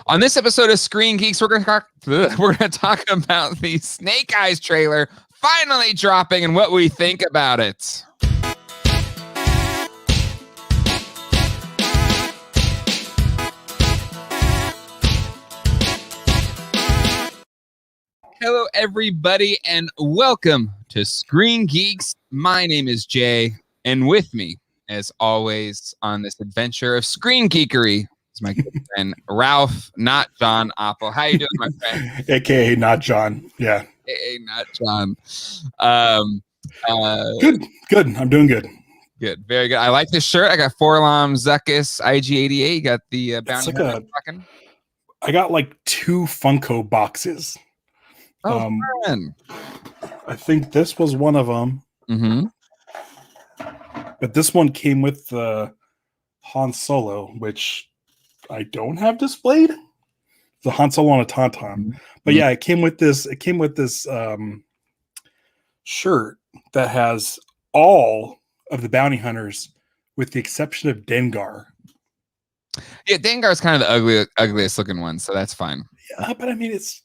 On this episode of Screen Geeks, we're going to talk about the Snake Eyes trailer finally dropping and what we think about it. Hello, everybody, and welcome to Screen Geeks. My name is Jay, and with me, as always, on this adventure of screen geekery is my good friend Ralph, not John Apple. How you doing, my friend? AKA not John. Yeah. AKA not John. Good. I'm doing good. Good. Very good. I like this shirt. I got Forlam Zuckus IG88. You got the bounty hunter. I got like 2 Funko boxes. Oh, man. I think this was one of them. Mm-hmm. But this one came with the Han Solo, which I don't have displayed. The Han Solo on a Tauntaun. But yeah, it came with this. It came with this shirt that has all of the bounty hunters, with the exception of Dengar. Yeah, Dengar's kind of the ugliest looking one, so that's fine. Yeah, but I mean, it's.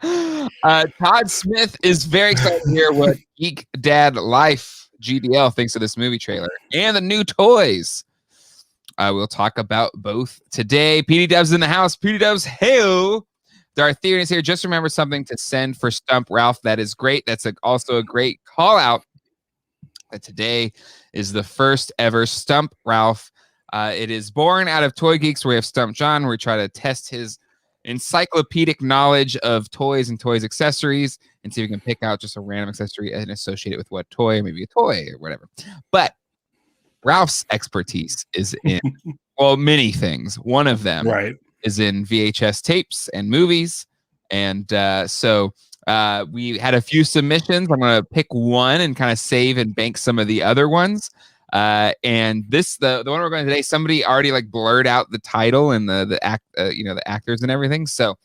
Todd Smith is very excited to hear what Geek Dad Life GDL thinks of this movie trailer and the new toys. We'll talk about both today. PD Dubs in the house. PD Dubs, hey-o. Darth is here. Just remember something to send for Stump Ralph. That is great. That's also a great call out. That today is the first ever Stump Ralph. It is born out of Toy Geeks, where we have Stump John, where we try to test his encyclopedic knowledge of toys and toys accessories and see if we can pick out just a random accessory and associate it with what toy, maybe a toy or whatever. But Ralph's expertise is in, well, many things. One of them is in VHS tapes and movies. And so we had a few submissions. I'm going to pick one and kind of save and bank some of the other ones. And this, the one we're going today, somebody already like blurred out the title and the actors and everything. So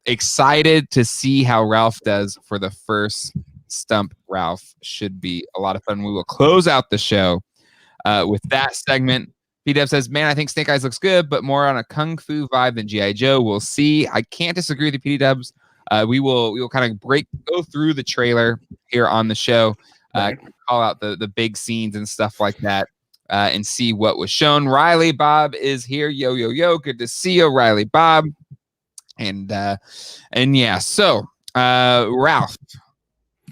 excited to see how Ralph does for the first Stump Ralph. Should be a lot of fun. We will close out the show with that segment. P-Dub says, man, I think Snake Eyes looks good, but more on a Kung Fu vibe than G.I. Joe. We'll see. I can't disagree with the P-Dubs. We will kind of go through the trailer here on the show. Call out the big scenes and stuff like that, and see what was shown. Riley Bob is here. Yo. Good to see you, Riley Bob. And yeah, so Ralph,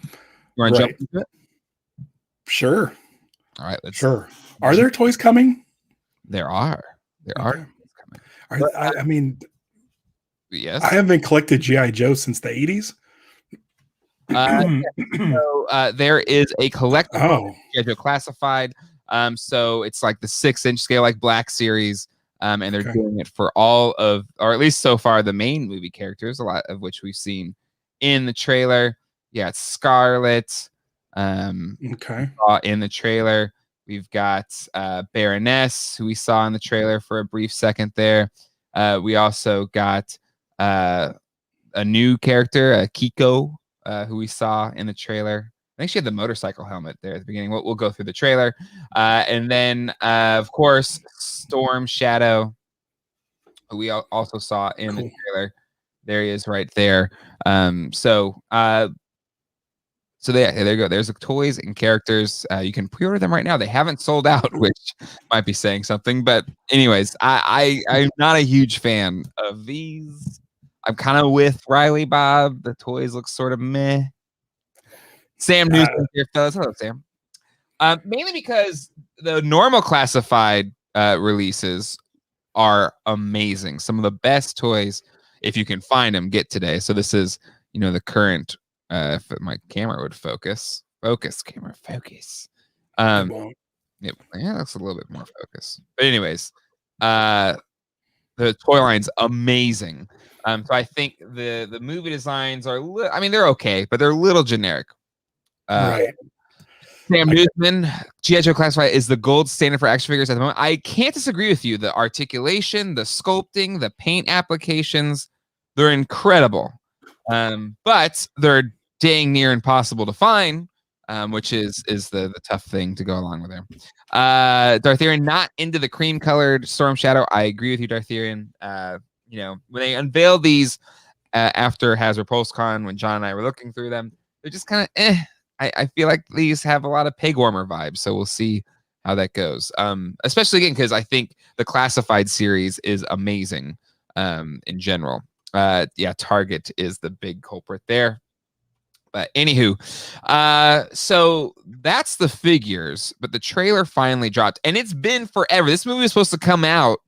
you want to jump into it? Sure. All right, let's. Sure. Are there toys coming? There are. There are toys coming. I mean, yes. I haven't collected G.I. Joe since the 80s. So there is a collectible G.I. Joe classified. So it's like the 6-inch scale, like Black Series. And they're doing it for all of, or at least so far, the main movie characters, a lot of which we've seen in the trailer. Yeah, it's Scarlet. In the trailer. We've got Baroness, who we saw in the trailer for a brief second there. We also got a new character, Kiko, who we saw in the trailer. I think she had the motorcycle helmet there at the beginning. We'll go through the trailer. And then, of course, Storm Shadow, who we also saw in the trailer. There he is right there. So there you go. There's the toys and characters. You can pre-order them right now. They haven't sold out, which might be saying something. But anyways, I'm not a huge fan of these. I'm kind of with Riley Bob. The toys look sort of meh. Sam News here, fellas. Hello, Sam. Mainly because the normal classified releases are amazing. Some of the best toys, if you can find them, get today. So this is, the current. If my camera would focus. Yeah, that's a little bit more focus. But anyways, the toy line's amazing. So I think the movie designs are, they're okay, but they're a little generic. Sam Newsman, G.I. Joe Classified is the gold standard for action figures at the moment. I can't disagree with you. The articulation, the sculpting, the paint applications, they're incredible. But they're dang near impossible to find. which is the tough thing to go along with there. Dartharian not into the cream colored Storm Shadow. I agree with you, Dartharian. You know, when they unveiled these after Hasbro PulseCon, when John and I were looking through them, they're just kind of I feel like these have a lot of peg warmer vibes, so we'll see how that goes. Especially again because I think the Classified series is amazing in general. Yeah, Target is the big culprit there. But anywho, so that's the figures, but the trailer finally dropped, and it's been forever. This movie was supposed to come out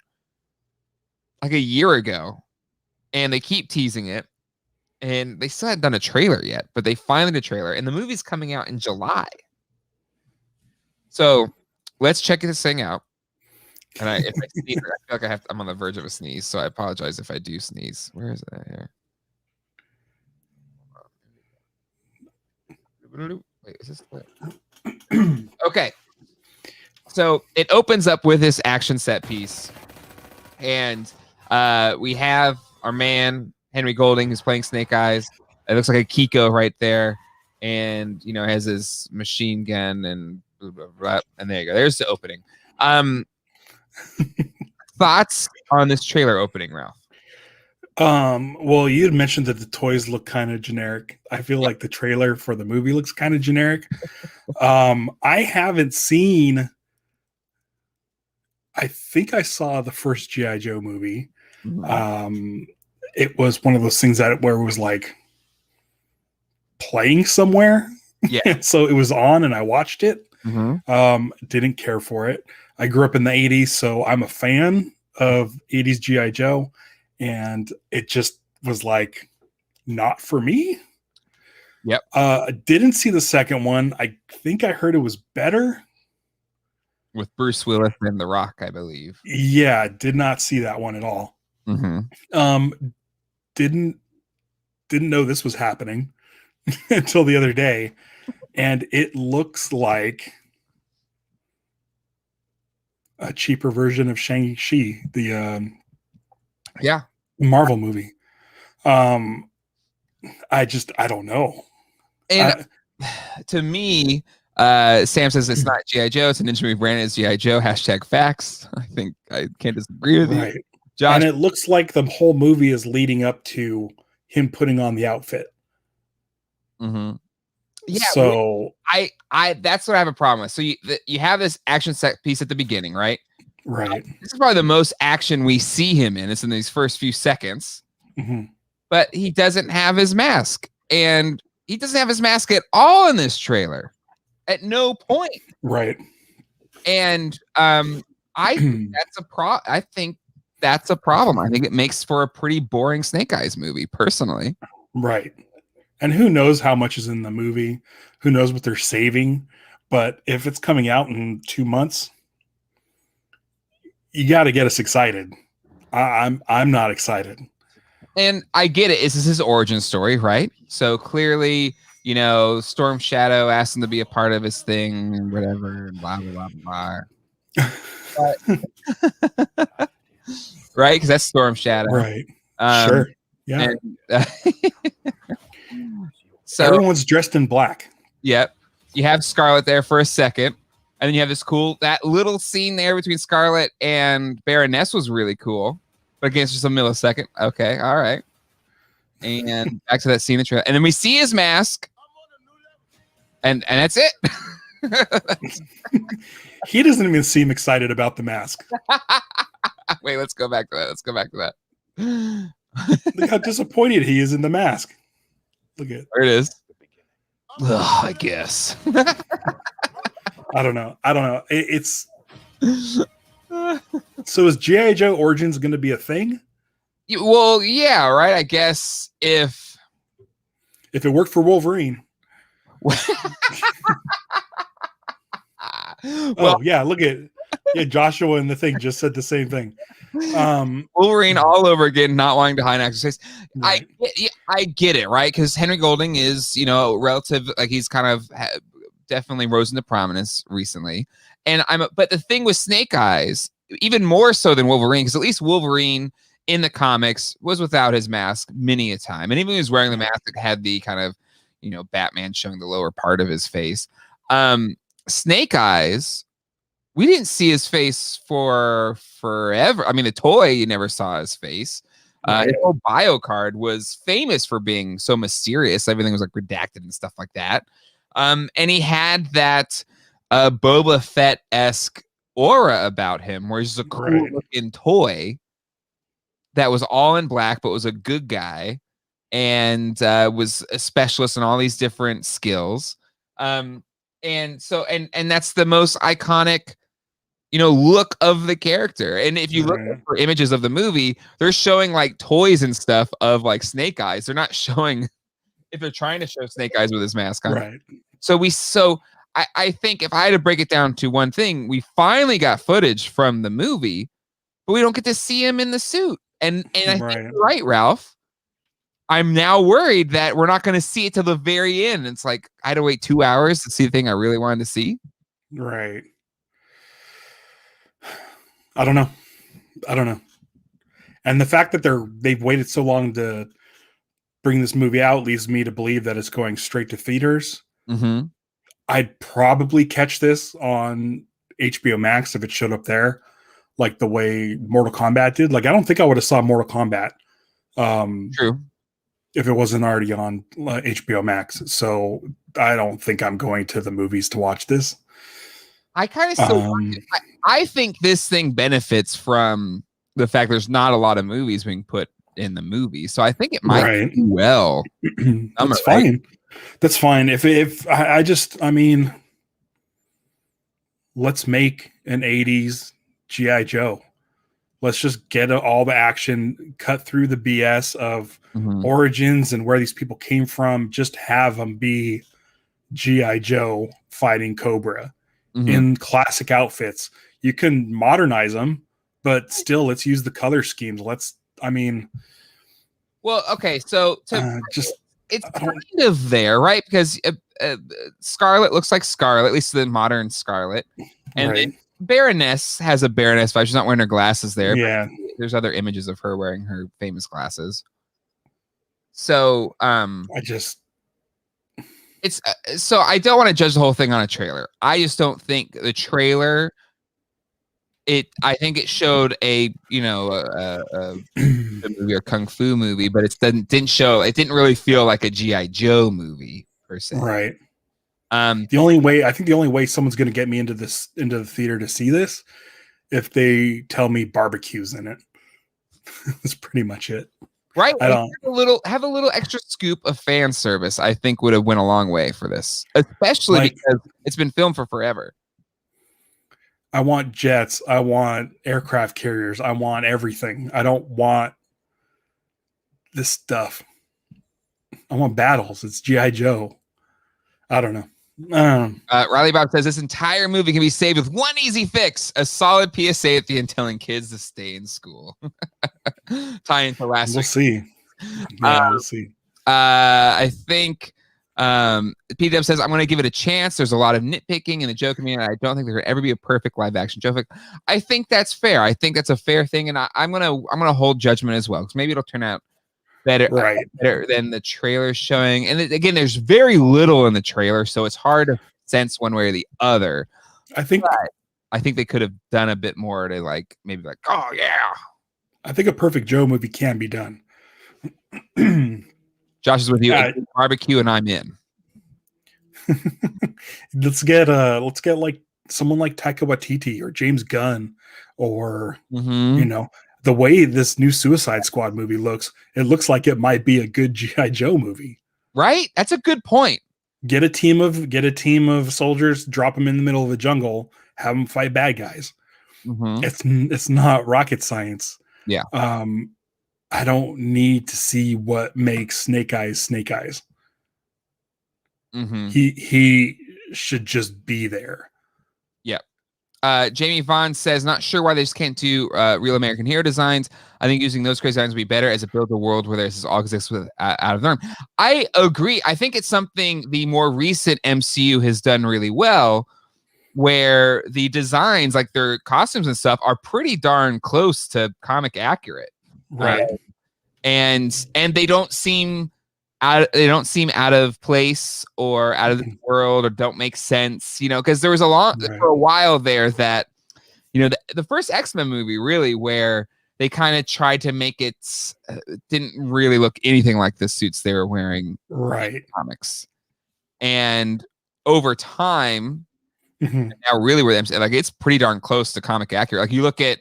like a year ago, and they keep teasing it, and they still hadn't done a trailer yet, but they finally did a trailer, and the movie's coming out in July. So let's check this thing out. And if I sneeze, I feel like I'm on the verge of a sneeze, so I apologize if I do sneeze. Where is it here? Wait, is this the... Okay. So it opens up with this action set piece, and we have our man Henry Golding who's playing Snake Eyes. It looks like a Kiko right there, and you know has his machine gun and blah, blah, blah, and there you go. There's the opening. Thoughts on this trailer opening, Ralph? Well, you had mentioned that the toys look kind of generic. I feel like the trailer for the movie looks kind of generic. I haven't seen. I think I saw the first G.I. Joe movie. Mm-hmm. It was one of those things where it was like playing somewhere. Yeah. So it was on and I watched it. Mm-hmm. Didn't care for it. I grew up in the 80s, so I'm a fan of 80s G.I. Joe. And it just was like not for me. Yep. Didn't see the second one. I think I heard it was better. With Bruce Willis and The Rock, I believe. Yeah, did not see that one at all. Mm-hmm. Didn't know this was happening until the other day. And it looks like a cheaper version of Shang-Chi, the Marvel movie. I don't know. And to me, Sam says it's not G.I. Joe, it's a Ninja movie branded as G.I. Joe. #facts. I think I can't disagree with you. Josh. And it looks like the whole movie is leading up to him putting on the outfit. Mm-hmm. Yeah. So I that's what I have a problem with. So you have this action set piece at the beginning, right? Right. This is probably the most action we see him in. It's in these first few seconds. Mm-hmm. But he doesn't have his mask. And he doesn't have his mask at all in this trailer. At no point. Right. And I think I think that's a problem. I think it makes for a pretty boring Snake Eyes movie, personally. Right. And who knows how much is in the movie? Who knows what they're saving? But if it's coming out in 2 months, you got to get us excited. I'm not excited. And I get it. This is his origin story, right? So clearly, you know, Storm Shadow asked him to be a part of his thing and whatever, blah, blah, blah, blah. Right? Because that's Storm Shadow. Right. Sure. Yeah. And, so everyone's dressed in black. Yep. You have Scarlet there for a second. And then you have this that little scene there between Scarlet and Baroness was really cool. But again, it's just a millisecond. Okay. All right. And back to that scene in the trailer. And then we see his mask. And that's it. He doesn't even seem excited about the mask. Wait, let's go back to that. Look how disappointed he is in the mask. Look at there it is. Ugh, I guess. I don't know. It's so is G.I. Joe Origins going to be a thing? Well, yeah, right. I guess if it worked for Wolverine. Oh yeah, look at Joshua and the Thing just said the same thing. Wolverine all over again, not wanting to hide exercise. Right. I get it, right? Because Henry Golding is, you know, relative, like he's kind of definitely rose into prominence recently. And but the thing with Snake Eyes, even more so than Wolverine, because at least Wolverine in the comics was without his mask many a time, and even when he was wearing the mask, it had the kind of, Batman showing the lower part of his face. Snake Eyes, we didn't see his face for forever. I mean, the toy, you never saw his face. His whole bio card was famous for being so mysterious. Everything was like redacted and stuff like that. And he had that Boba Fett-esque aura about him, where he's a cool looking toy that was all in black, but was a good guy and was a specialist in all these different skills. And that's the most iconic look of the character. And if you look for images of the movie, they're showing like toys and stuff of like Snake Eyes. They're not showing, if they're trying to show Snake Eyes with his mask on. Right. So I think if I had to break it down to one thing, we finally got footage from the movie, but we don't get to see him in the suit. And I think you're right, Ralph. I'm now worried that we're not going to see it till the very end. It's like I had to wait 2 hours to see the thing I really wanted to see. Right. I don't know. And the fact that they've waited so long to bring this movie out leads me to believe that it's going straight to theaters. Mm-hmm. I'd probably catch this on HBO Max if it showed up there, like the way Mortal Kombat did. Like, I don't think I would have saw Mortal Kombat. True. If it wasn't already on HBO Max. So I don't think I'm going to the movies to watch this. I kind of still I think this thing benefits from the fact there's not a lot of movies being put in the movie. So I think it might do well. That's fine. That's fine. I mean, let's make an 80s G.I. Joe. Let's just get all the action, cut through the BS of origins and where these people came from. Just have them be G.I. Joe fighting Cobra in classic outfits. You can modernize them, but still, let's use the color schemes. Well, okay, so it's kind of there, right? Because Scarlet looks like Scarlet, at least the modern Scarlet, and then Baroness has a Baroness vibe. She's not wearing her glasses there. Yeah, there's other images of her wearing her famous glasses. So, so I don't want to judge the whole thing on a trailer. I just don't think the trailer. I think it showed a movie, a kung fu movie, but it didn't really feel like a G.I. Joe movie per se. Right. The only way someone's going to get me into the theater to see this, if they tell me barbecue's in it. That's pretty much it. Right. Have a little extra scoop of fan service, I think would have went a long way for this, especially because it's been filmed for forever. I want jets. I want aircraft carriers. I want everything. I don't want this stuff. I want battles. It's G.I. Joe. I don't know. Riley Bob says this entire movie can be saved with one easy fix: a solid PSA at the end telling kids to stay in school. Tie into last. We'll see. Yeah, we'll see. I think PW says I'm going to give it a chance. There's a lot of nitpicking in the joke community. I don't think there could ever be a perfect live action joke. I think that's fair. I think that's a fair thing, and I'm gonna hold judgment as well, because maybe it'll turn out better than the trailer showing. And again, there's very little in the trailer, so it's hard to sense one way or the other. I think they could have done a bit more to maybe oh yeah. I think a perfect Joe movie can be done. Josh is with you. Barbecue, and I'm in. Let's get like someone like Taika Waititi or James Gunn, or the way this new Suicide Squad movie looks. It looks like it might be a good G.I. Joe movie. Right? That's a good point. Get a team of soldiers, drop them in the middle of the jungle, have them fight bad guys. It's not rocket science. Yeah. I don't need to see what makes Snake Eyes Snake Eyes. He should just be there. Yeah. Jamie Vaughn says, not sure why they just can't do real American hero designs. I think using those crazy designs would be better as it builds a world where this all exists out of the norm. I agree. I think it's something the more recent MCU has done really well, where the designs, like their costumes and stuff, are pretty darn close to comic accurate. Right. And they don't seem they don't seem out of place or out of the world or don't make sense, you know, because there was for a while there that, you know, the first X-Men movie really where they kind of tried to make it didn't really look anything like the suits they were wearing in comics. And over time, now really where them like it's pretty darn close to comic accurate. Like you look at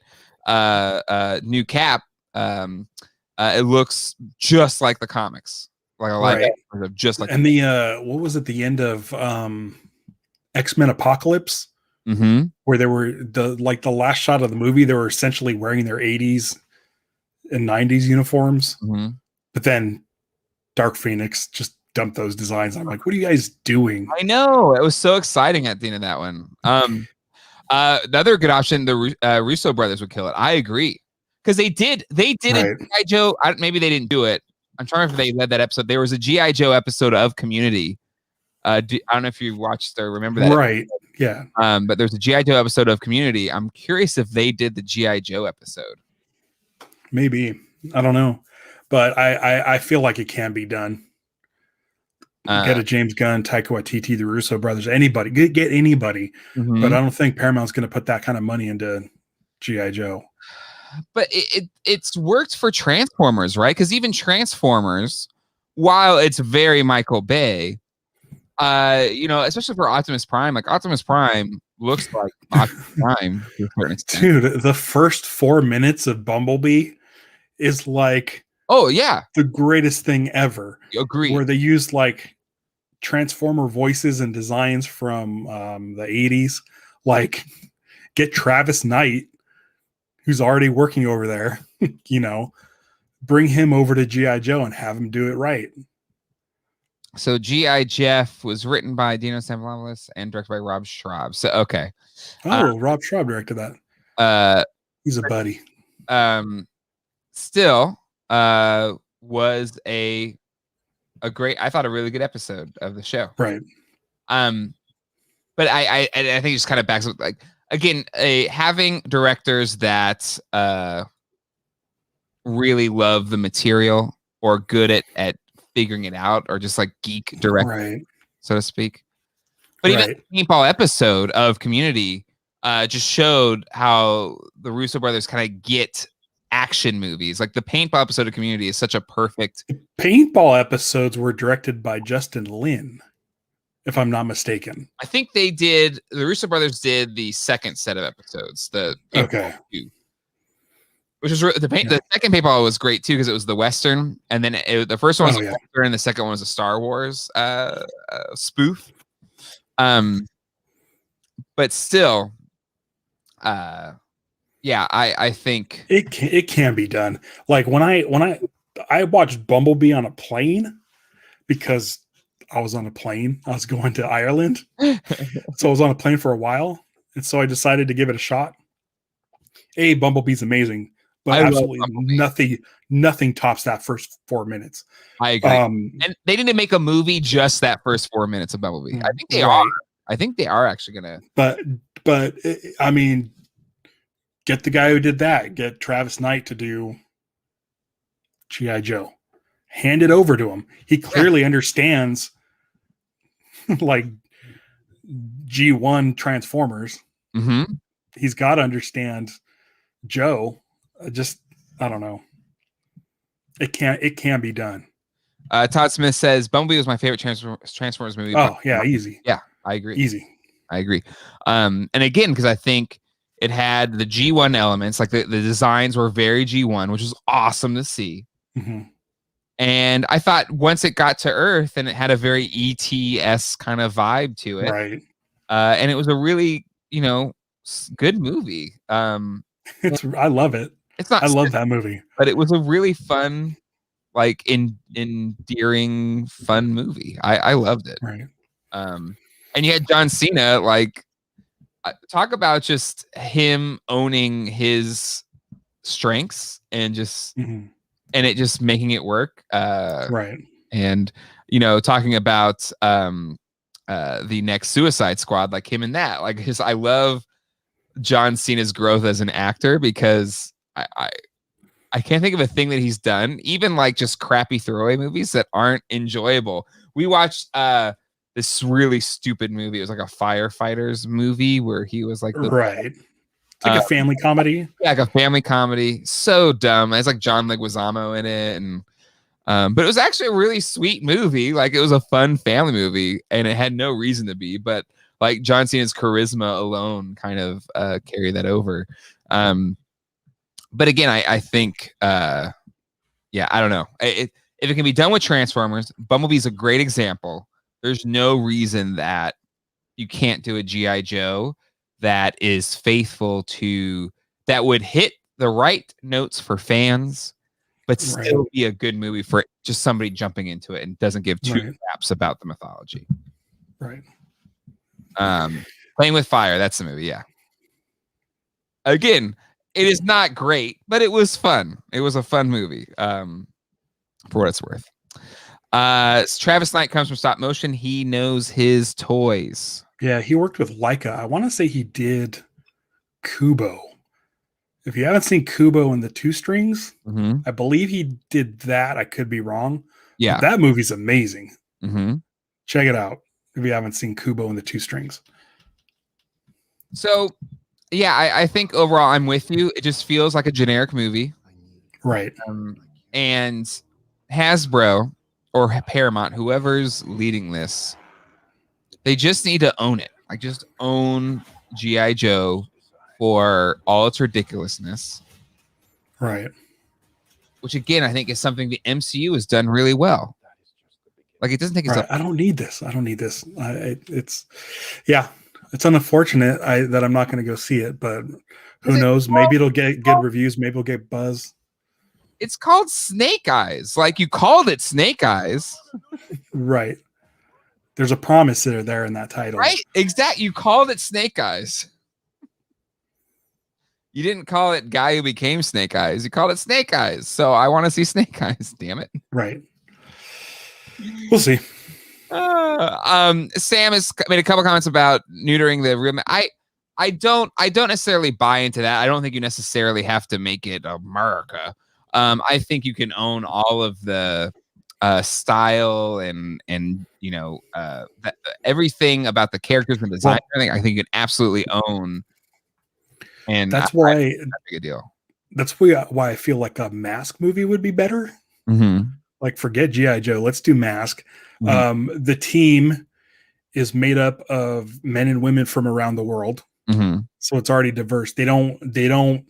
New Cap, it looks just like the comics. Like a live action of just like, and the what was it? The end of X-Men Apocalypse, where they were the last shot of the movie. They were essentially wearing their 80s and 90s uniforms, but then Dark Phoenix just dumped those designs. I'm like, what are you guys doing? I know, it was so exciting at the end of that one. Another good option, the Russo brothers would kill it. I agree, because they did a G.I. Joe. Maybe they didn't do it. I'm trying to remember if they led that episode. There was a G.I. Joe episode of Community. I don't know if you watched or remember that. Right. Yeah. But there's a G.I. Joe episode of Community. I'm curious if they did the G.I. Joe episode. Maybe. I don't know. But I feel like it can be done. Get a James Gunn, Taika Waititi, the Russo brothers, anybody. Get anybody. But I don't think Paramount's going to put that kind of money into G.I. Joe. But it's worked for Transformers, right? Because even Transformers, while it's very Michael Bay, you know, especially for Optimus Prime, like Optimus Prime looks like Optimus Prime to a certain extent. Dude, the first 4 minutes of Bumblebee is like, oh yeah, the greatest thing ever. Agreed. Where they use like Transformer voices and designs from the 80s, like get Travis Knight, who's already working over there, you know, bring him over to G.I. Joe and have him do it right. So G.I. Jeff was written by Dino Stampopoulos and directed by Rob Schraub. So okay. Oh, Rob Schraub directed that. He's a buddy. Still was a great, I thought a really good episode of the show. Right. But I think it just kind of backs up, like, again, having directors that really love the material or good at figuring it out, or just like geek directors, so to speak. But even the paintball episode of Community just showed how the Russo brothers kind of get action movies. Like the paintball episode of Community is such a perfect. The paintball episodes were directed by Justin Lin, if I'm not mistaken. I think they did. The Russo brothers did the second set of episodes. The which was the second paintball was great too, because it was the Western, and then the first one was a Western, and the second one was a Star Wars spoof. But still, yeah, I think it can be done. Like when I watched Bumblebee on a plane, because I was on a plane. I was going to Ireland. So I was on a plane for a while. And so I decided to give it a shot. Bumblebee's amazing, but absolutely nothing tops that first 4 minutes. I agree. And they didn't make a movie just that first 4 minutes of Bumblebee. I think they are. I think they are actually going to. But I mean, get the guy who did that. Get Travis Knight to do G.I. Joe. Hand it over to him. He clearly understands like G1 Transformers. He's got to understand Joe. I don't know. It can be done. Todd Smith says Bumblebee was my favorite Transformers movie. Oh yeah, easy. Yeah, I agree. Easy. I agree. And again, because I think it had the G1 elements, like the designs were very G1, which was awesome to see. And I thought once it got to Earth, and it had a very ET-esque kind of vibe to it. Right. And it was a really, good movie. I love it. It's not. I love that movie. But it was a really fun, like endearing, fun movie. I loved it. Right. And you had John Cena, like, talk about just him owning his strengths and just and it just making it work. Right. And talking about the next Suicide Squad, like him in that, like I love John Cena's growth as an actor, because I can't think of a thing that he's done, even like just crappy throwaway movies that aren't enjoyable. We watched this really stupid movie. It was like a firefighters movie where he was like the Right. It's like a family comedy. yeah, like a family comedy. So dumb. It's like John Leguizamo in it, and but it was actually a really sweet movie. Like it was a fun family movie, and it had no reason to be, but like John Cena's charisma alone kind of carried that over. But again, I think yeah, I don't know. If it can be done with Transformers, Bumblebee's a great example. There's no reason that you can't do a G.I. Joe that is faithful to, that would hit the right notes for fans, but still be a good movie for just somebody jumping into it and doesn't give two craps about the mythology. Right. Playing with Fire, that's the movie, yeah. Again, it is not great, but it was fun. It was a fun movie, for what it's worth. Travis Knight comes from stop motion. He knows his toys. Yeah, he worked with Leica. I want to say he did Kubo. If you haven't seen Kubo and the Two Strings, I believe he did that. I could be wrong. Yeah. But that movie's amazing. Check it out if you haven't seen Kubo and the Two Strings. So, yeah, I think overall I'm with you. It just feels like a generic movie. Right. And Hasbro or Paramount, whoever's leading this, they just need to own it. Like, just own G.I. Joe for all its ridiculousness. Right. Which, again, I think is something the MCU has done really well. Like, it doesn't take itself. I don't need this. I don't need this. It's unfortunate that I'm not going to go see it, but who knows? Maybe it'll get good reviews. Maybe it'll get buzz. It's called Snake Eyes. Like, you called it Snake Eyes. Right. There's a promise there in that title. Right? Exactly. You called it Snake Eyes. You didn't call it Guy Who Became Snake Eyes. You called it Snake Eyes. So I want to see Snake Eyes. Damn it. Right. We'll see. Sam has made a couple comments about neutering the real. I don't necessarily buy into that. I don't think you necessarily have to make it America. I think you can own all of the style and you know everything about the characters and design. I think you can absolutely own. And that's why that's a good deal. That's why I feel like a Mask movie would be better. Like, forget G.I. Joe. Let's do Mask. The team is made up of men and women from around the world. So it's already diverse. They don't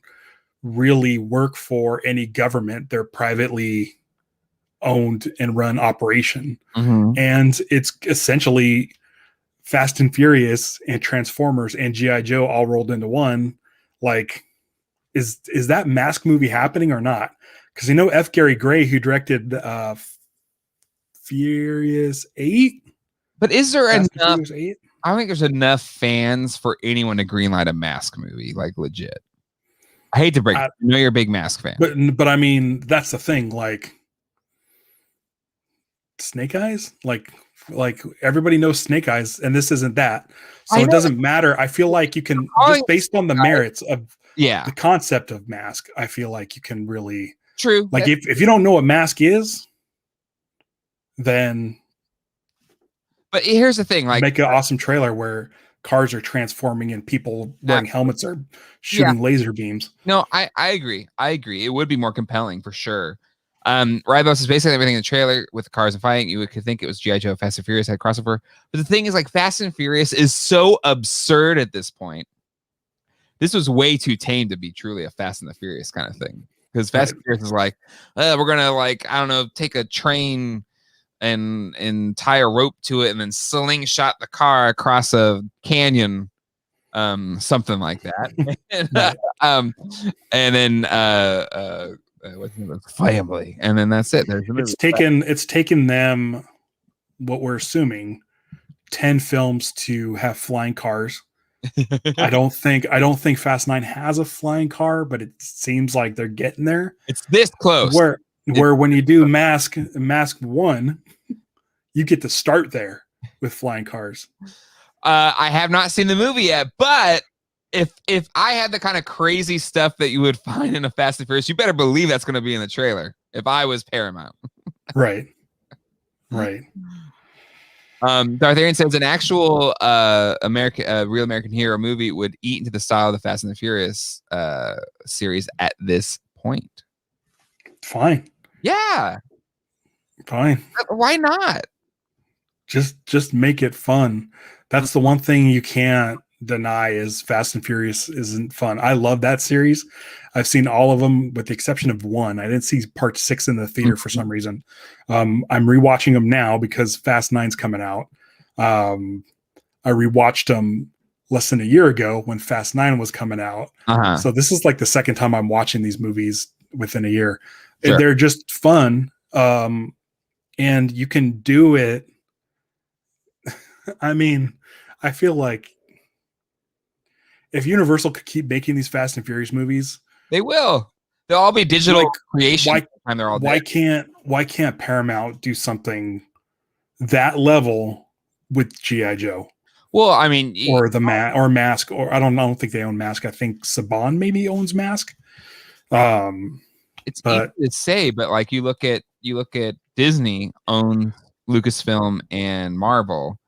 really work for any government. They're privately owned and run operation. And it's essentially Fast and Furious and Transformers and G.I. Joe all rolled into one. Like, is that Mask movie happening or not? Because F. Gary Gray, who directed Furious 8. But is there enough? I don't think there's enough fans for anyone to greenlight a Mask movie, like, legit. I hate to break it. I know you're a big Mask fan. But I mean, that's the thing. Like, Snake Eyes? Like everybody knows Snake Eyes, and this isn't that. So it doesn't matter. I feel like you can, just based on the merits of the concept of Mask, I feel like you can really... True. Like, if you don't know what Mask is, then... But here's the thing, like, make an awesome trailer where cars are transforming and people wearing helmets are shooting laser beams. No, I agree. It would be more compelling for sure. Rybos is basically everything in the trailer with the cars and fighting. You could think it was G.I. Joe, Fast and Furious had crossover. But the thing is, like, Fast and Furious is so absurd at this point. This was way too tame to be truly a Fast and the Furious kind of thing. Because Fast and Furious is like, we're gonna, like, I don't know, take a train and tie a rope to it and then slingshot the car across a canyon, something like that. And then what's the name? Family, and then that's it. It's taken them, what we're assuming, 10 films to have flying cars. I don't think Fast 9 has a flying car, but it seems like they're getting there. It's this close. Where when you do Mask 1, you get to start there with flying cars. I have not seen the movie yet, but if I had the kind of crazy stuff that you would find in a Fast and Furious, you better believe that's going to be in the trailer. If I was Paramount, Right. Right. Darth Arian says an actual real American hero movie would eat into the style of the Fast and the Furious series at this point. Fine. Yeah. Fine. Why not? Just make it fun. That's the one thing you can't deny is Fast and Furious isn't fun. I love that series. I've seen all of them with the exception of one. I didn't see part 6 in the theater for some reason. I'm rewatching them now because Fast 9's coming out. I rewatched them less than a year ago when Fast 9 was coming out. So this is like the second time I'm watching these movies within a year. Sure. They're just fun. And you can do it. I mean, I feel like if Universal could keep making these Fast and Furious movies, they will. They'll all be digital creation. Why can't Paramount do something that level with G.I. Joe? Well, I mean, or Mask, or I don't think they own Mask. I think Saban maybe owns Mask. It's easy to say, but like you look at Disney owns Lucasfilm and Marvel.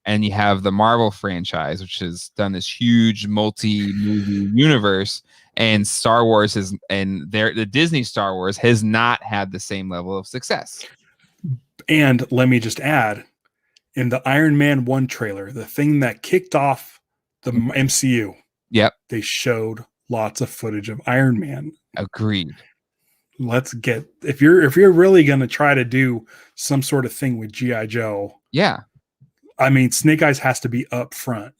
And you have the Marvel franchise, which has done this huge multi-movie universe, and Star Wars the Disney Star Wars has not had the same level of success. And let me just add, in the Iron Man 1 trailer, the thing that kicked off the MCU, they showed lots of footage of Iron Man. Agreed. Let's get if you're really gonna try to do some sort of thing with G.I. Joe. Yeah. I mean, Snake Eyes has to be up front.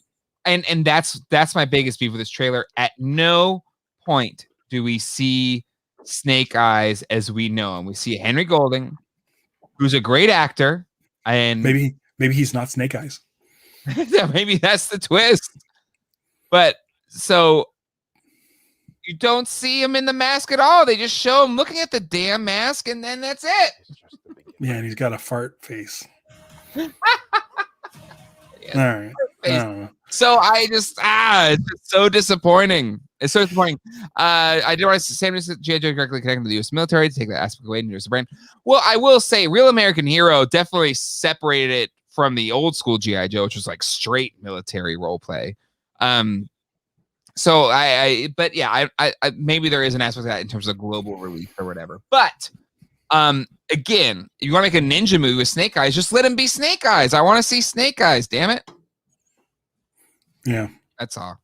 And that's my biggest beef with this trailer. At no point do we see Snake Eyes as we know him. We see Henry Golding, who's a great actor, and maybe he's not Snake Eyes. Maybe that's the twist. But so you don't see him in the mask at all. They just show him looking at the damn mask, and then that's it. Yeah, and he's got a fart face. All right. So I just it's just so disappointing. It's so disappointing. I did want to say G.I. Joe directly connected to the U.S. military to take that aspect away and use the brand. Well, I will say, Real American Hero definitely separated it from the old school G.I. Joe, which was like straight military role play. So but yeah, I maybe there is an aspect of that in terms of global release or whatever. But again, you want to make a ninja movie with Snake Eyes, just let him be Snake Eyes. I want to see Snake Eyes, damn it. Yeah. That's all.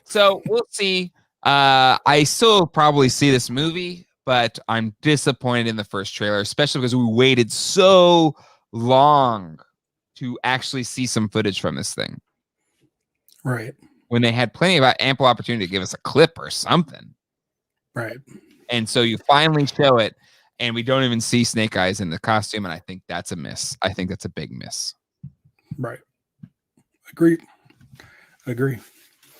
So we'll see. I still probably see this movie, but I'm disappointed in the first trailer, especially because we waited so long to actually see some footage from this thing. Right. When they had plenty of ample opportunity to give us a clip or something. Right. And so you finally show it, and we don't even see Snake Eyes in the costume, and I think that's a miss. I think that's a big miss. Right. Agree.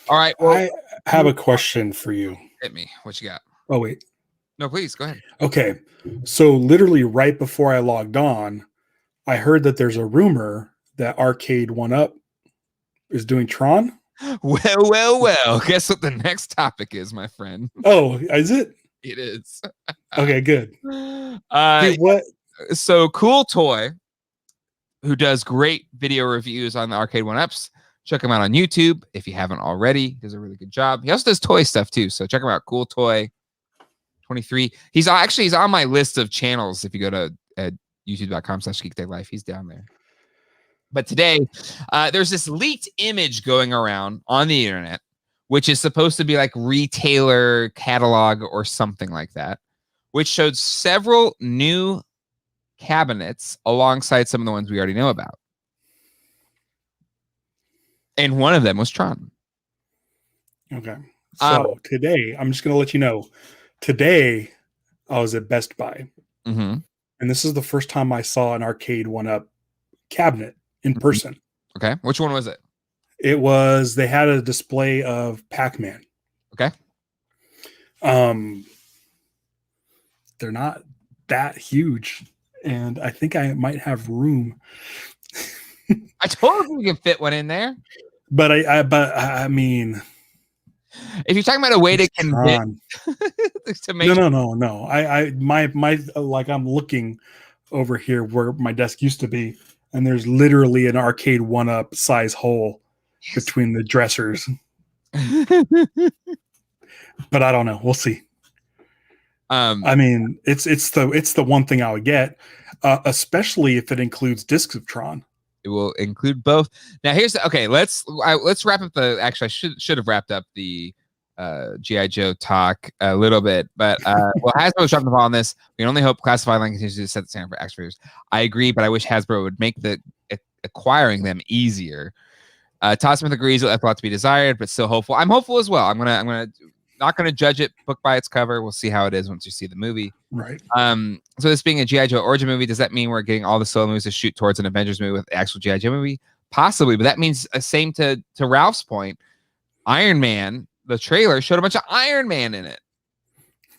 All right. Well, I have a question for you. Hit me. What you got? Oh, wait. No, please, go ahead. Okay. So literally right before I logged on, I heard that there's a rumor that Arcade 1UP is doing Tron. Well. Guess what the next topic is, my friend? Oh, is it? It is. Okay, good. Dude, what? So Cool Toy, who does great video reviews on the Arcade 1UPs, check him out on YouTube if you haven't already. He does a really good job. He also does toy stuff too, so check him out. Cool Toy 23. He's on my list of channels. If you go to youtube.com/geekdaylife, he's down there. But today, there's this leaked image going around on the internet, which is supposed to be like retailer catalog or something like that, which showed several new cabinets alongside some of the ones we already know about. And one of them was Tron. Okay. So today, I'm just going to let you know, today I was at Best Buy. Mm-hmm. And this is the first time I saw an Arcade 1UP cabinet in person. Okay. Which one was it? They had a display of Pac-Man. Okay. They're not that huge. And I think I might have room. I told you we could fit one in there. But I mean, if you're talking about a way to it's convince Tron. to make No. My like I'm looking over here where my desk used to be, and there's literally an arcade 1-up size hole between the dressers. But I don't know. We'll see. I mean, it's the one thing I would get, especially if it includes discs of Tron. it will include both. Now here's okay. Let's wrap up the. Actually, I should have wrapped up the GI Joe talk a little bit, but well, Hasbro was dropping the ball on this. We can only hope classified line continues to set the standard for action figures. I agree, but I wish Hasbro would make the acquiring them easier. Todd Smith agrees with a lot to be desired, but still hopeful. I'm hopeful as well. I'm gonna not gonna judge it book by its cover. We'll see how it is once you see the movie. Right. So this being a GI Joe origin movie, does that mean we're getting all the solo movies to shoot towards an Avengers movie with the actual GI Joe movie? Possibly, but that means same to Ralph's point. Iron Man, the trailer showed a bunch of Iron Man in it.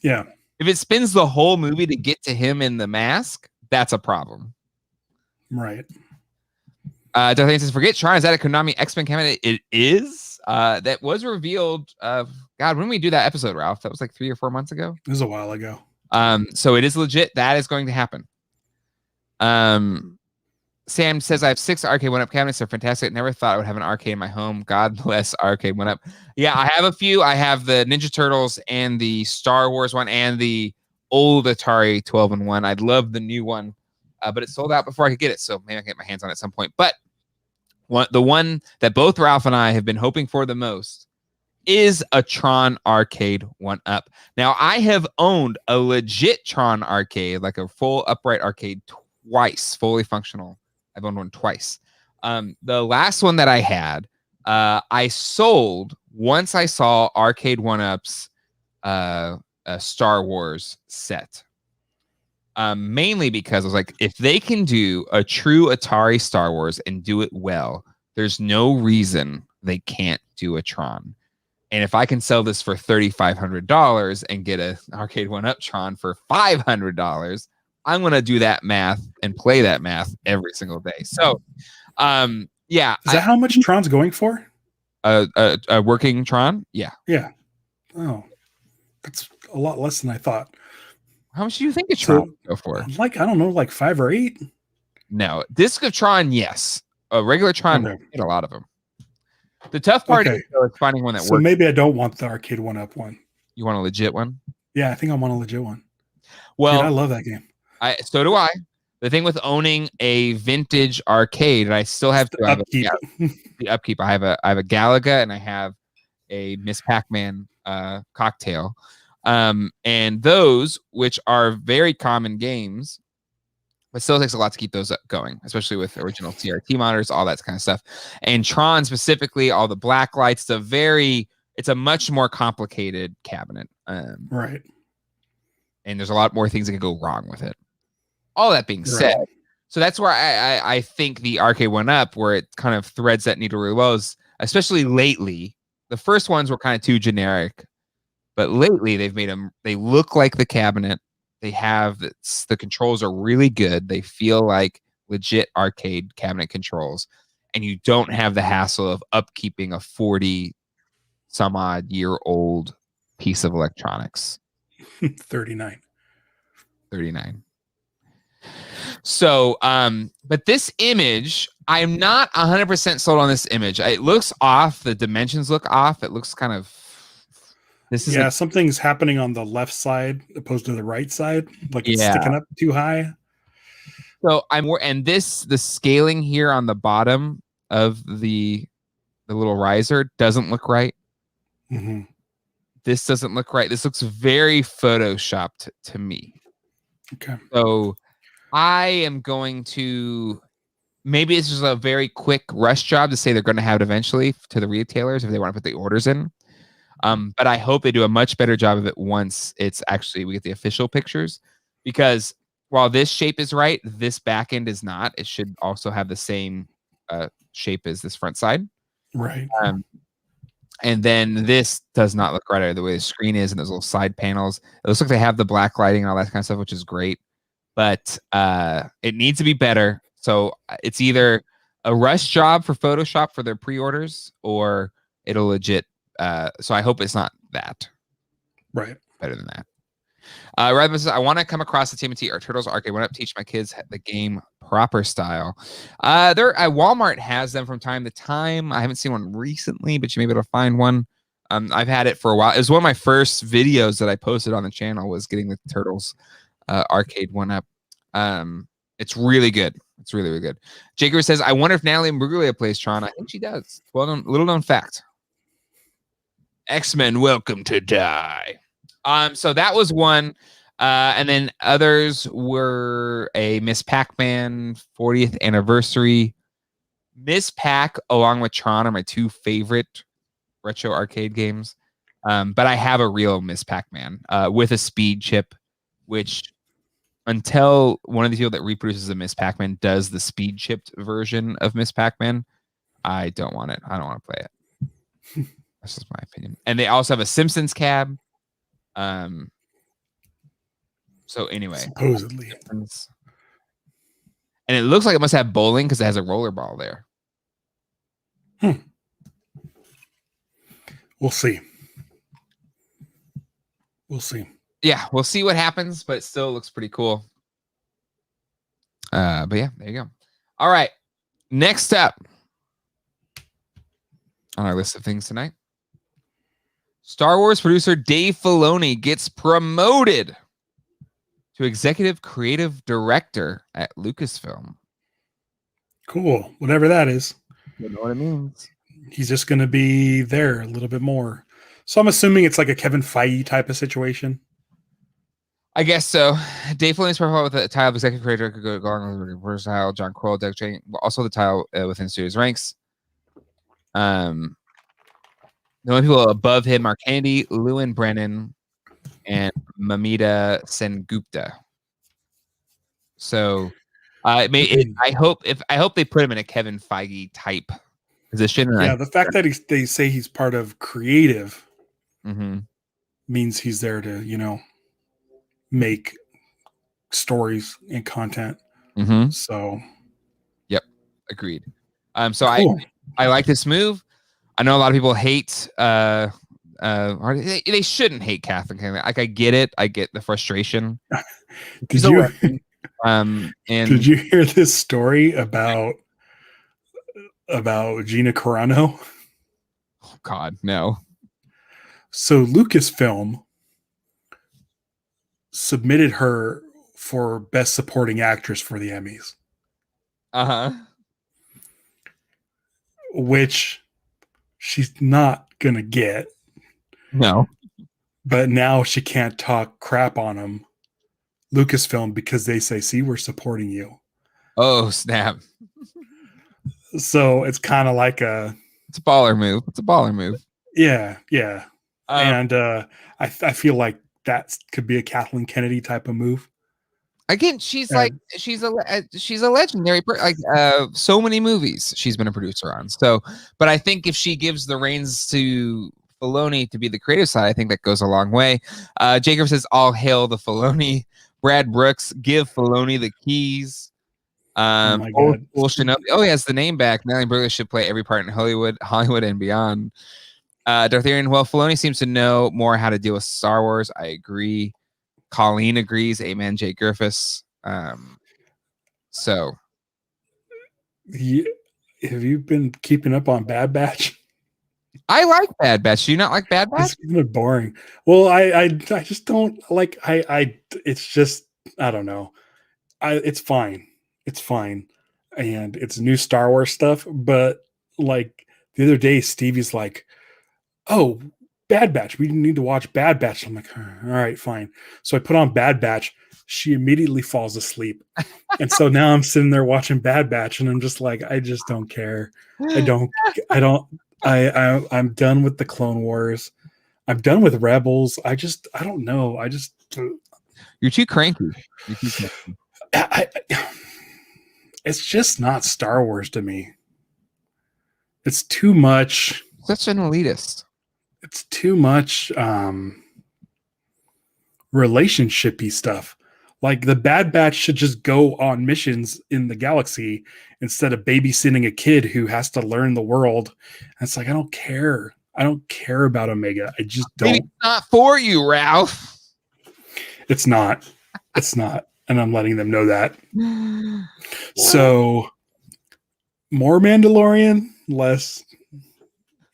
Yeah. If it spins the whole movie to get to him in the mask, that's a problem. Right. Darth says, forget Tron. Is that a Konami X-Men cabinet? It is. That was revealed. God, when we do that episode, Ralph, that was like 3 or 4 months ago. It was a while ago. So it is legit. That is going to happen. Sam says, I have 6 arcade 1-up cabinets. They're fantastic. Never thought I would have an arcade in my home. God bless arcade 1-up. Yeah, I have a few. I have the Ninja Turtles and the Star Wars one and the old Atari 12-in-1. I'd love the new one, but it sold out before I could get it. So maybe I can get my hands on it at some point. But the one that both Ralph and I have been hoping for the most is a Tron arcade 1-up. Now, I have owned a legit Tron arcade, like a full upright arcade twice, fully functional. I've owned one twice. The last one that I had, I sold once I saw arcade 1-up's Star Wars set. Mainly because I was like, if they can do a true Atari Star Wars and do it well, there's no reason they can't do a Tron. And if I can sell this for $3,500 and get an arcade 1-up Tron for $500, I'm going to do that math and play that math every single day. So, yeah. Is that how much Tron's going for? A working Tron? Yeah. Yeah. Oh, that's a lot less than I thought. How much do you think a Tron would go for? Like, I don't know, like 5 or 8? No. Disc of Tron, yes. A regular Tron, okay. Get a lot of them. The tough part is finding one that works. So maybe I don't want the arcade 1-up one. You want a legit one? Yeah, I think I want a legit one. Well, dude, I love that game. So do I. The thing with owning a vintage arcade, and I still have to have the upkeep. I have a Galaga and I have a Miss Pac-Man cocktail. And those, which are very common games, but still takes a lot to keep those going, especially with original CRT monitors, all that kind of stuff. And Tron specifically, all the black lights, it's a much more complicated cabinet. Right. And there's a lot more things that could go wrong with it. All that being said, so that's where I think the arcade 1-up, where it kind of threads that needle really well, is especially lately. The first ones were kind of too generic, but lately they've made them, they look like the cabinet. They have the controls are really good. They feel like legit arcade cabinet controls, and you don't have the hassle of upkeeping a 40 some odd year old piece of electronics. 39. So, but this image, I'm not 100% sold on this image. It looks off. The dimensions look off. It looks kind of. Something's happening on the left side opposed to the right side. Like it's sticking up too high. So the scaling here on the bottom of the little riser doesn't look right. Mm-hmm. This doesn't look right. This looks very photoshopped to me. Okay. So I am going to, maybe it's just a very quick rush job to say they're going to have it eventually to the retailers if they want to put the orders in. But I hope they do a much better job of it once we get the official pictures, because while this shape is right, this back end is not. It should also have the same shape as this front side. Right. And then this does not look right, the way the screen is and those little side panels. It looks like they have the black lighting and all that kind of stuff, which is great. But it needs to be better. So it's either a rush job for Photoshop for their pre-orders, or it'll legit. So I hope it's not that. Right. Better than that. Rather says, I want to come across the TMNT or Turtles arcade. I want to teach my kids the game proper style. Walmart has them from time to time. I haven't seen one recently, but you may be able to find one. I've had it for a while. It was one of my first videos that I posted on the channel, was getting the Turtles arcade one up. It's really good. It's really, really good. Jacob says, I wonder if Natalie Imbruglia plays Tron. I think she does. Little known fact. X-Men Welcome to Die. So that was one. And then others were a Miss Pac-Man 40th anniversary. Miss Pac, along with Tron, are my two favorite retro arcade games. But I have a real Miss Pac-Man with a speed chip, which until one of the people that reproduces a Miss Pac-Man does the speed chipped version of Miss Pac-Man, I don't want it. I don't want to play it. That's just my opinion. And they also have a Simpsons cab. So anyway, supposedly, and it looks like it must have bowling because it has a roller ball there. We'll see. Yeah, we'll see what happens, but it still looks pretty cool. But yeah, there you go. All right, next up on our list of things tonight, Star Wars producer Dave Filoni gets promoted to executive creative director at Lucasfilm. Cool. Whatever that is. You know what it means. He's just going to be there a little bit more. So I'm assuming it's like a Kevin Feige type of situation. I guess so. Dave Filoni's profile with the title of executive creator could go along with versatile John Kroll, Doug Chang, also the title within studios ranks. The only people above him are Kennedy, Lewin Brennan, and Mamita Sengupta. So, I hope they put him in a Kevin Feige type position. Yeah, the fact that they say he's part of creative means he's there to, make stories and content. So, yep, agreed. So cool. I like this move. I know a lot of people hate. They shouldn't hate Kathleen Kennedy. Like, I get it. I get the frustration. Did you hear this story about Gina Carano? Oh God, no. So Lucasfilm submitted her for Best Supporting Actress for the Emmys. Which she's not gonna get. No. But now she can't talk crap on them, Lucasfilm, because they say, see, we're supporting you. Oh, snap. So it's kind of like it's a baller move. It's a baller move. Yeah. And I feel like that could be a Kathleen Kennedy type of move. Again, she's a legendary so many movies she's been a producer on. So, but I think if she gives the reins to Filoni to be the creative side, I think that goes a long way. Jacob says, "All hail the Filoni." Brad Brooks, give Filoni the keys. Oh my God. Oh, he has the name back. Natalie Imbruglia should play every part in Hollywood and beyond. Dartharian, well, Filoni seems to know more how to deal with Star Wars. I agree. Colleen agrees. Amen. Jay Griffiths. So, have you been keeping up on Bad Batch? I like Bad Batch. Do you not like Bad Batch? It's been boring. Well, I just don't like. It's just, I don't know. It's fine. It's fine, and it's new Star Wars stuff. But like the other day, Stevie's like, "Oh, Bad Batch. We need to watch Bad Batch." I'm like, "All right, fine." So I put on Bad Batch. She immediately falls asleep. And so now I'm sitting there watching Bad Batch, and I'm just like, I just don't care. I'm done with the Clone Wars. I'm done with Rebels. I don't know. You're too cranky. It's just not Star Wars to me. It's too much. Such an elitist. It's too much relationshipy stuff. Like the Bad Batch should just go on missions in the galaxy instead of babysitting a kid who has to learn the world. And it's like, I don't care. I don't care about Omega. I just Maybe don't. it's not for you, Ralph. It's not. It's not. And I'm letting them know that. So more Mandalorian, less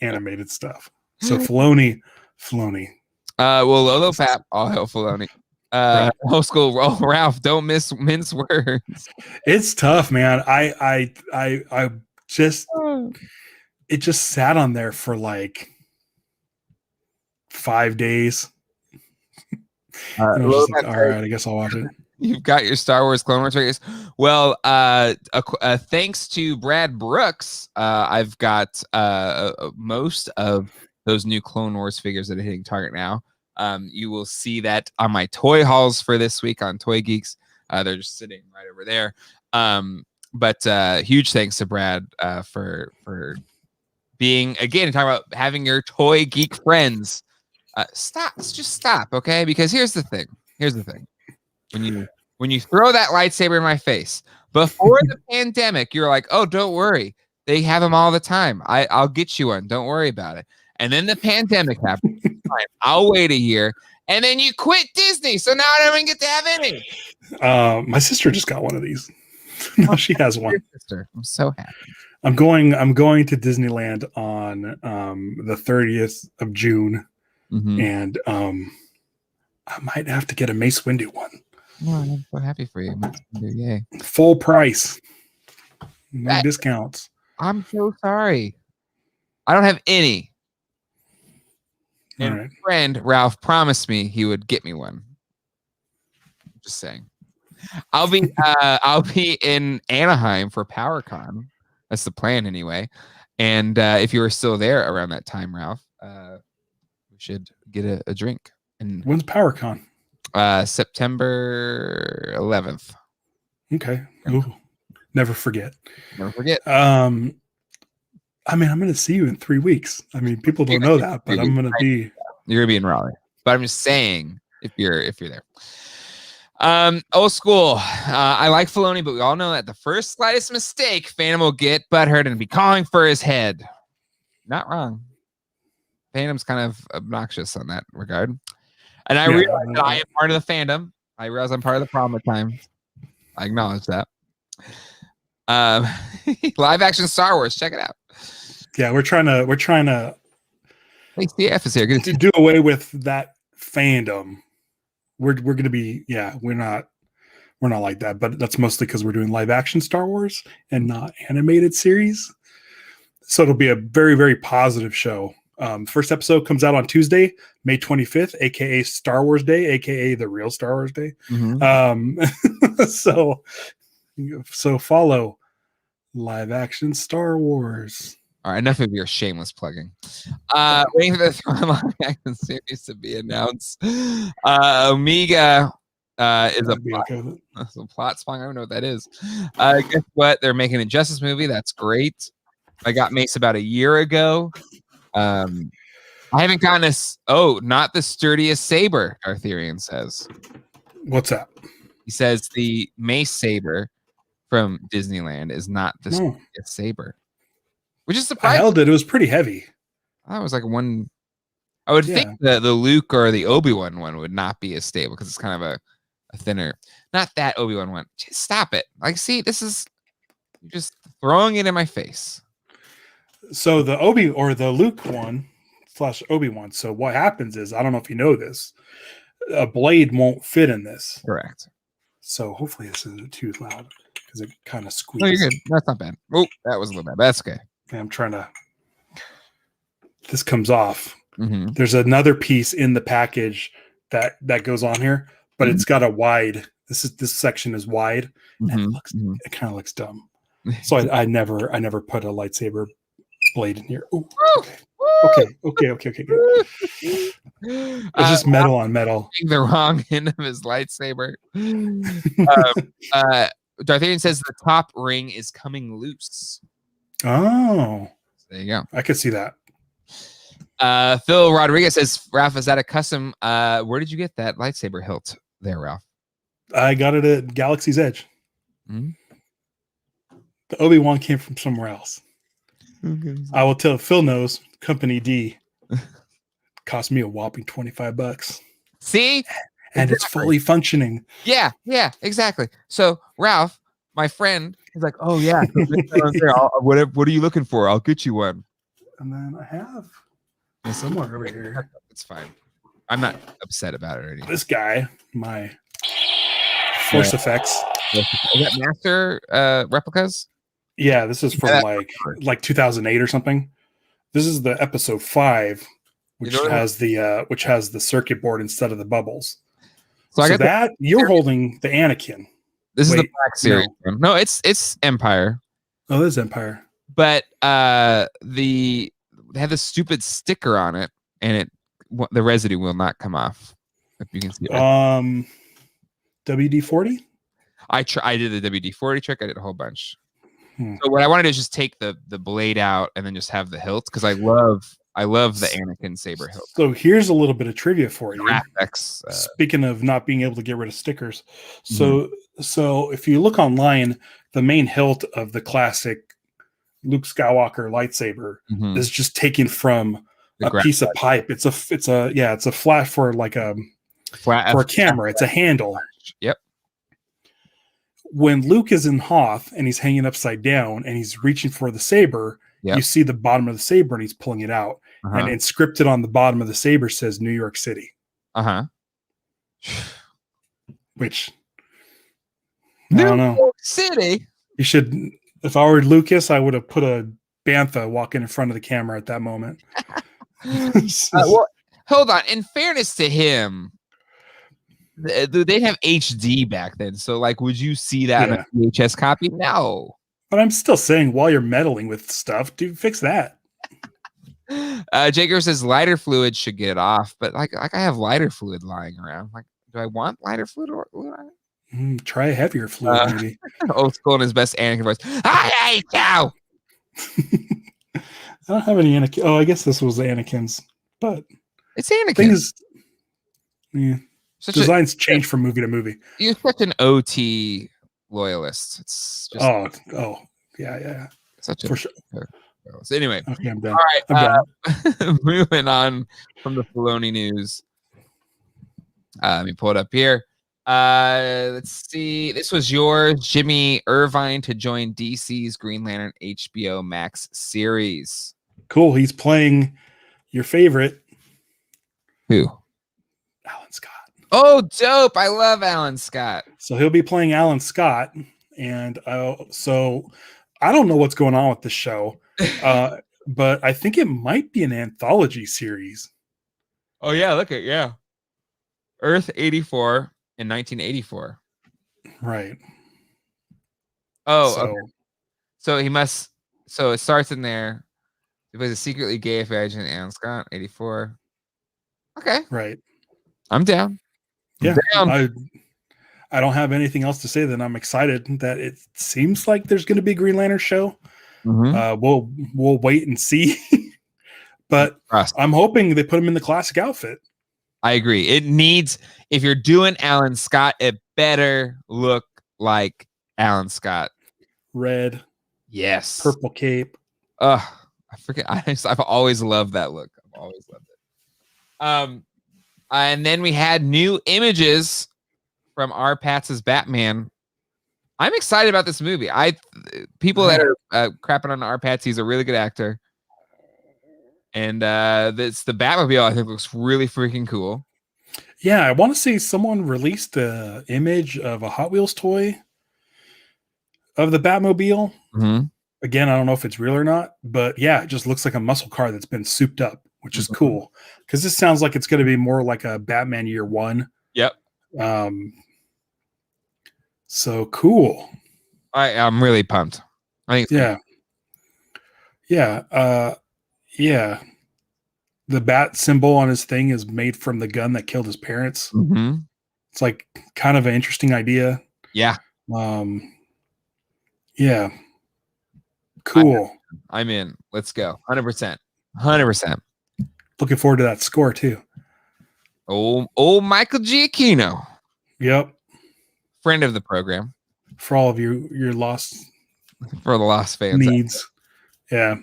animated stuff. So Filoni. Well, Lolo Pap, all hell Filoni. Old school Ralph, don't mince words. It's tough, man. I just it just sat on there for like 5 days. And I was just like, all right, I guess I'll watch it. You've got your Star Wars Clone Wars figures. Well, thanks to Brad Brooks, I've got most of those new Clone Wars figures that are hitting Target now. You will see that on my toy hauls for this week on Toy Geeks. They're just sitting right over there. But huge thanks to Brad for being, again, talking about having your toy geek friends. Just stop, okay? Because here's the thing. When you throw that lightsaber in my face, before the pandemic, you're like, oh, don't worry. They have them all the time. I'll get you one. Don't worry about it. And then the pandemic happened. Fine, I'll wait a year. And then you quit Disney. So now I don't even get to have any. My sister just got one of these. No, she has one. Sister, I'm so happy. I'm going to Disneyland on the 30th of June. Mm-hmm. And I might have to get a Mace Windu one. Oh, I'm so happy for you. Yay. Full price. No discounts. I'm so sorry. I don't have any. And my friend Ralph promised me he would get me one. Just saying. I'll be in Anaheim for PowerCon. That's the plan anyway. And if you were still there around that time, Ralph, we should get a drink. And when's PowerCon? September 11th. Okay. Ooh, never forget. I mean, I'm going to see you in 3 weeks. I mean, people don't know that, but I'm going to be. You're going to be in Raleigh. But I'm just saying, if you're there. Old school. I like Filoni, but we all know that the first slightest mistake, Phantom will get butthurt and be calling for his head. Not wrong. Phantom's kind of obnoxious on that regard. And I realize that I am part of the fandom. I realize I'm part of the problem at times. I acknowledge that. Live action Star Wars. Check it out. Yeah, we're trying to HDF is here. To do away with that fandom. We're gonna be, we're not like that, but that's mostly because we're doing live action Star Wars and not animated series. So it'll be a very, very positive show. First episode comes out on Tuesday, May 25th, aka Star Wars Day, aka the real Star Wars Day. Mm-hmm. So follow live action Star Wars. All right, enough of your shameless plugging. Waiting for the live action series to be announced. Omega is a plot spawn. I don't know what that is. Guess what? They're making a Justice movie. That's great. I got Mace about a year ago. I haven't gotten this. Oh, not the sturdiest saber, Arthurian says. What's that? He says the Mace saber from Disneyland is not the sturdiest saber. Which is surprising. I held it. It was pretty heavy. That was like one. I would think that the Luke or the Obi-Wan one would not be as stable because it's kind of a thinner. Not that Obi-Wan one. Just stop it. Like, see, this is you're just throwing it in my face. So the Luke one / Obi-Wan. So what happens is, I don't know if you know this, a blade won't fit in this. Correct. So hopefully this isn't too loud because it kind of squeaks. No, you're good. That's not bad. Oh, that was a little bad. That's okay. I'm trying to. This comes off. Mm-hmm. There's another piece in the package that goes on here, but it's got a wide. This section is wide, and it kind of looks dumb. So I never put a lightsaber blade in here. Ooh, okay. It's just metal on metal. The wrong end of his lightsaber. Dartharian says the top ring is coming loose. Oh, there you go. I could see that. Phil Rodriguez says, Ralph, is that a custom? Where did you get that lightsaber hilt there, Ralph? I got it at Galaxy's Edge. Mhm. The Obi-Wan came from somewhere else. I will tell Phil knows, Company D cost me a whopping $25. See? And it's fully functioning. Yeah, exactly. So Ralph, my friend, he's like, "Oh yeah, so what are you looking for? I'll get you one." And then I have somewhere over here. It's fine. I'm not upset about it or anything. This guy, my Force Effects. Is that Master replicas? Yeah, this is from like 2008 or something. This is the episode 5, which has the circuit board instead of the bubbles. So I got that you're holding the Anakin. This is the Black Series. No, it's Empire. Oh, this is Empire. But they have this stupid sticker on it, and the residue will not come off. If you can see it. WD-40. I did the WD-40 trick. I did a whole bunch. So what I wanted to do is just take the blade out and then just have the hilt, because I love the Anakin saber hilt. So here's a little bit of trivia for you. Graphics, speaking of not being able to get rid of stickers, so if you look online, the main hilt of the classic Luke Skywalker lightsaber is just taken from a piece of pipe. It's a flat for for a camera. It's a handle. Yep. When Luke is in Hoth and he's hanging upside down and he's reaching for the saber, you see the bottom of the saber and he's pulling it out. And inscripted on the bottom of the saber says New York City. Which, I don't know. New York City? You should, if I were Lucas, I would have put a bantha walking in front of the camera at that moment. Well, hold on. In fairness to him, they'd have HD back then. So, would you see that in a VHS copy? No. But I'm still saying, while you're meddling with stuff, dude, fix that. Jager says lighter fluid should get off, but I have lighter fluid lying around. Do I want lighter fluid or try a heavier fluid, maybe? Old school in his best Anakin voice. I hate you. I don't have any Anakin. Oh, I guess this was Anakin's, but it's Anakin. Thing is, designs change from movie to movie. You're such an OT loyalist. It's just yeah. Such a for sure. So anyway, okay, I'm done. All right, moving on from the Filoni news. Let me pull it up here. Let's see. This was yours, Jimmy Irvine, to join DC's Green Lantern HBO Max series. Cool. He's playing your favorite. Who? Alan Scott. Oh, dope. I love Alan Scott. So he'll be playing Alan Scott. And so I don't know what's going on with the show, but I think it might be an anthology series. Oh, yeah. Look at, Earth 84 in 1984. Right. Oh, okay. So he must. So it starts in there. He plays a secretly gay FBI agent, Alan Scott, 84. Okay. Right. I'm down. I don't have anything else to say. Then I'm excited that it seems like there's going to be a Green Lantern show. We'll wait and see. But I'm hoping they put him in the classic outfit. I agree. It needs, if you're doing Alan Scott, it better look like Alan Scott. Red. Yes. Purple cape. I forget. I've always loved that look. I've always loved it. And then we had new images from RPatz The Batman. I'm excited about this movie. People that are crapping on RPatz, he's a really good actor. And the Batmobile, I think, looks really freaking cool. Yeah, I want to see someone release the image of a Hot Wheels toy of the Batmobile. Again, I don't know if it's real or not, but yeah, it just looks like a muscle car that's been souped up, which is cool. Because this sounds like it's going to be more like a Batman Year One. Yep. So cool. I'm really pumped. I think yeah. The bat symbol on his thing is made from the gun that killed his parents. It's like kind of an interesting idea. Yeah. Yeah. Cool. I'm in. Let's go. 100%. 100%. Looking forward to that score too. Oh, Michael Giacchino. Yep. friend of the program. For all of your lost For the Lost fans. needs. Yeah.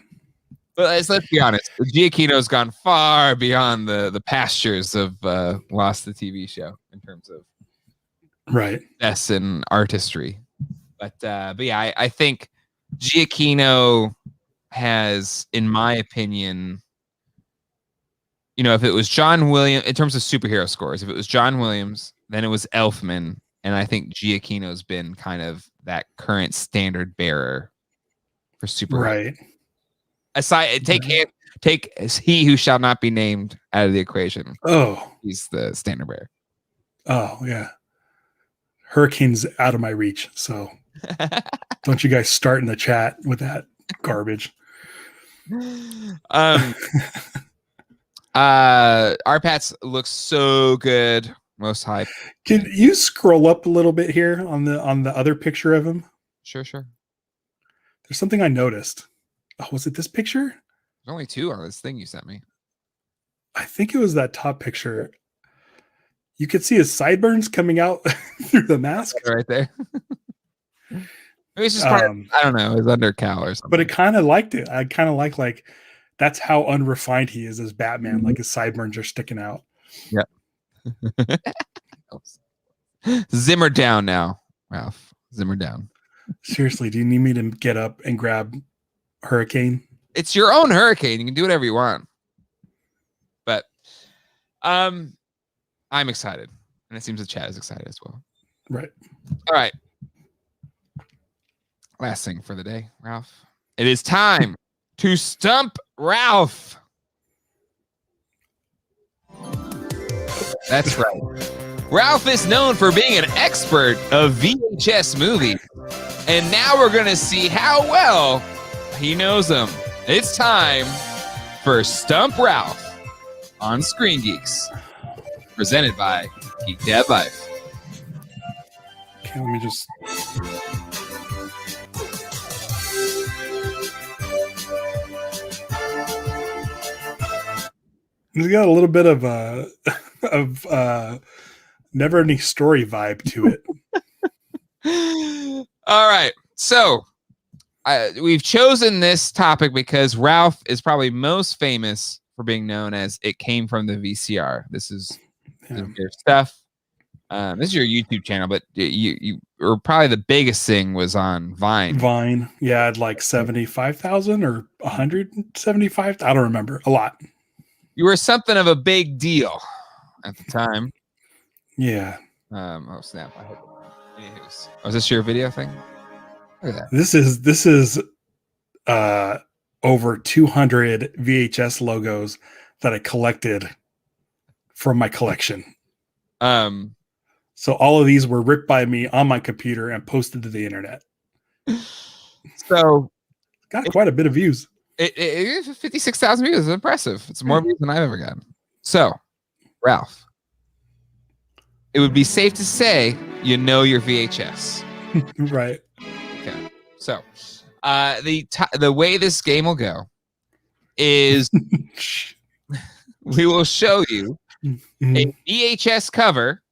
But let's be honest. Giacchino's gone far beyond the pastures of Lost, the TV show, in terms of success and artistry. But yeah, I think Giacchino has, in my opinion, if it was John Williams, in terms of superhero scores, if it was John Williams, then it was Elfman. And I think Giacchino's been kind of that current standard bearer for superhero. Right. Aside, take He Who Shall Not Be Named out of the equation. Oh, he's the standard bearer. Oh yeah, Hurricane's out of my reach. So don't you guys start in the chat with that garbage. RPatz looks so good. Most hype. Can you scroll up a little bit here on the other picture of him? Sure. There's something I noticed. Oh, was it this picture? There's only 2 on this thing you sent me. I think it was that top picture. You could see his sideburns coming out through the mask. Right there. Maybe it's just part of, I don't know, his undercowl or something. But it kind of liked it. I kind of like that's how unrefined he is as Batman. Like his sideburns are sticking out. Yep. Zimmer down now, Ralph. Zimmer down. Seriously, do you need me to get up and grab Hurricane? It's your own Hurricane. You can do whatever you want. But I'm excited. And it seems that Chad is excited as well. Right. All right. Last thing for the day, Ralph. It is time to stump Ralph. That's right. Ralph is known for being an expert of VHS movies. And now we're going to see how well he knows them. It's time for Stump Ralph on Screen Geeks. Presented by Geek Dad Life. Okay, let me just... It's got a little bit of Never Ending Story vibe to it. All right. So we've chosen this topic because Ralph is probably most famous for being known as It Came From the VCR. This is your stuff. This is your YouTube channel, but you or probably the biggest thing was on Vine. Vine. Yeah, I had like 75,000 or 175. I don't remember. A lot. You were something of a big deal at the time. Yeah. Oh snap! I hope. Anyways, was this your video thing? Look at that. This is over 200 VHS logos that I collected from my collection. So all of these were ripped by me on my computer and posted to the internet. So got quite a bit of views. It 56,000 views is impressive. It's more views than I've ever gotten. So, Ralph, it would be safe to say you know your VHS. Right. Okay. So, the way this game will go is we will show you a VHS cover,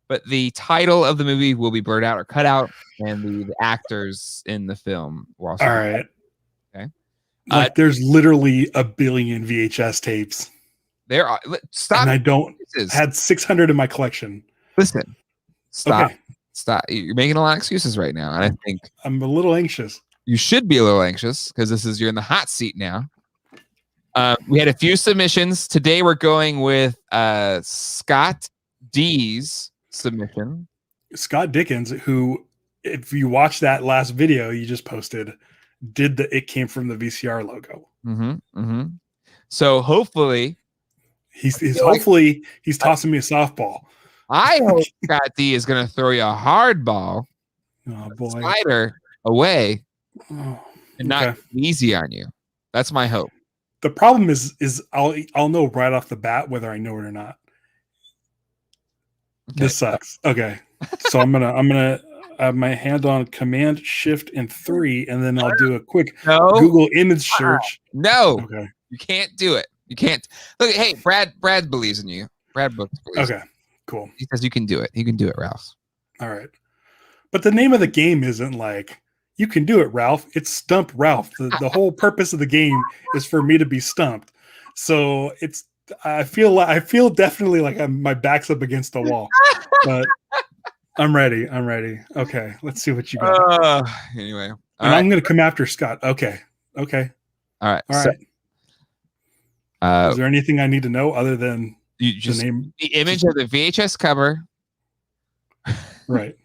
but the title of the movie will be blurred out or cut out, and the actors in the film will also. All right. Okay. Like there's literally a billion VHS tapes. There are. Stop. And I had 600 in my collection. Listen. Stop. Okay. Stop. You're making a lot of excuses right now, and I think I'm a little anxious. You should be a little anxious because you're in the hot seat now. We had a few submissions today. We're going with Scott D's submission. Scott Dickens, who, if you watch that last video you just posted, did It Came From the VCR logo. So hopefully he's tossing me a softball. I hope Scott D is going to throw you a hard ball, slider away, and not easy on you. That's my hope. The problem is I'll know right off the bat whether I know it or not. Okay. This sucks. Okay, so I'm gonna have my hand on Command Shift and 3, and then I'll do a quick Google image search. No, okay, you can't do it. You can't. Look, hey, Brad believes in you. Brad Books believes. Okay, cool. He says you can do it. You can do it, Ralph. All right. But the name of the game isn't like, you can do it, Ralph. It's Stump Ralph. The whole purpose of the game is for me to be stumped. So I feel definitely like my back's up against the wall. But I'm ready. Okay, let's see what you got. Anyway. And I'm going to come after Scott. Okay. All right. All right. Is there anything I need to know other than the name? The image of the VHS cover. Right.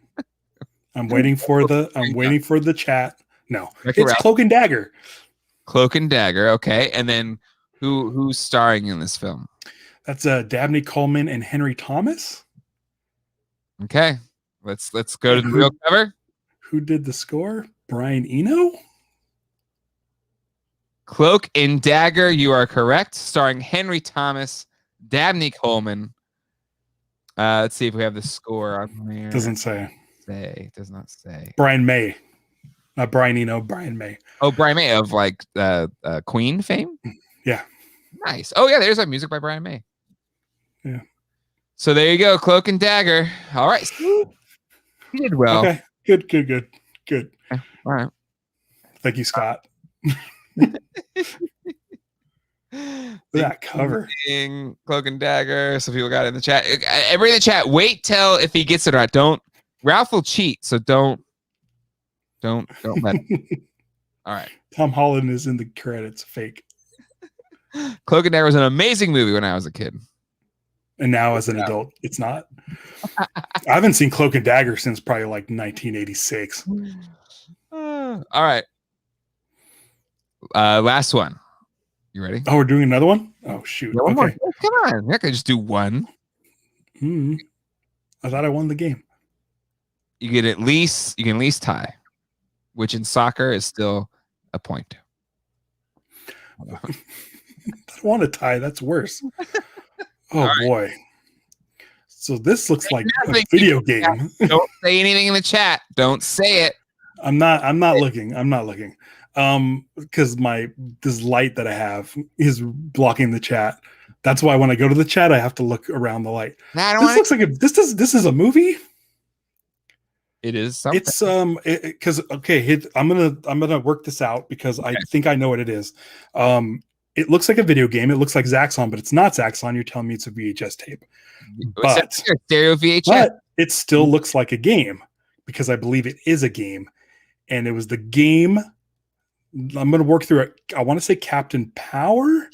I'm waiting for the chat. No, it's Cloak and Dagger. Cloak and Dagger. Okay. And then who's starring in this film? That's Dabney Coleman and Henry Thomas. Okay. Let's go to the real cover. Who did the score? Brian Eno? Cloak and Dagger, you are correct. Starring Henry Thomas, Dabney Coleman. Let's see if we have the score on there. Doesn't say. Does not say. Brian May. Not Brian Eno, Brian May. Oh, Brian May of like Queen fame? Yeah. Nice. Oh, yeah, there's like music by Brian May. Yeah. So there you go, Cloak and Dagger. All right. You did well. Okay. Good. All right. Thank you, Scott. That cover. Cloak and Dagger. So people got it in the chat. Everybody in the chat, wait till if he gets it or not. Ralph will cheat, so don't let him. All right. Tom Holland is in the credits. Fake. Cloak and Dagger was an amazing movie when I was a kid. And now as an adult, it's not. I haven't seen Cloak and Dagger since probably like 1986. All right. Last one. You ready? Oh, we're doing another one? Oh, shoot. No, okay. Come on. I can just do one. I thought I won the game. You can at least tie, which in soccer is still a point. I don't want to tie. That's worse. Oh, right. Boy. So this looks like a video game. Don't say anything in the chat. Don't say it. I'm not looking. Because this light that I have is blocking the chat. That's why when I go to the chat, I have to look around the light. This is a movie. It is something. It's because I'm gonna work this out because I think I know what it is. It looks like a video game. It looks like Zaxxon, but it's not Zaxxon. You're telling me it's a VHS tape. But stereo VHS. But it still looks like a game because I believe it is a game. And it was the game. I'm going to work through it. I want to say Captain Power,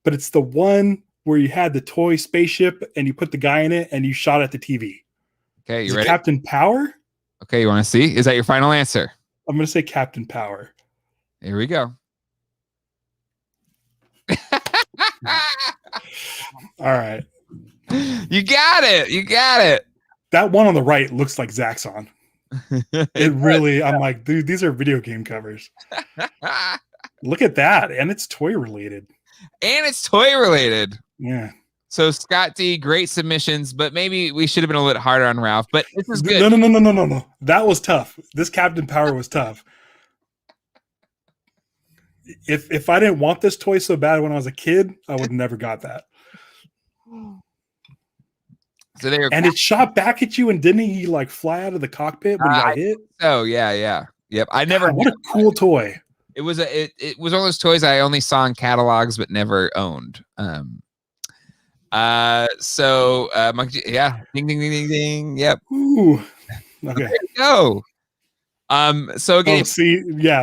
but it's the one where you had the toy spaceship and you put the guy in it and you shot at the TV. Okay, you ready? Captain Power? Okay, you want to see? Is that your final answer? I'm going to say Captain Power. Here we go. All right. You got it. That one on the right looks like Zaxxon. It really, I'm like, dude, these are video game covers. Look at that. And it's toy related. Yeah. So Scott D, great submissions, but maybe we should have been a little bit harder on Ralph, but this is good. No. That was tough. This Captain Power was tough. If I didn't want this toy so bad when I was a kid, I would have never got that. So there, and it shot back at you, and didn't he like fly out of the cockpit when he got hit? Oh yeah. Yep. I never. God, what a cool toy! It was it was one of those toys I only saw in catalogs but never owned. So Monkey, yeah, ding. Yep. Ooh. Okay. There you go. So again,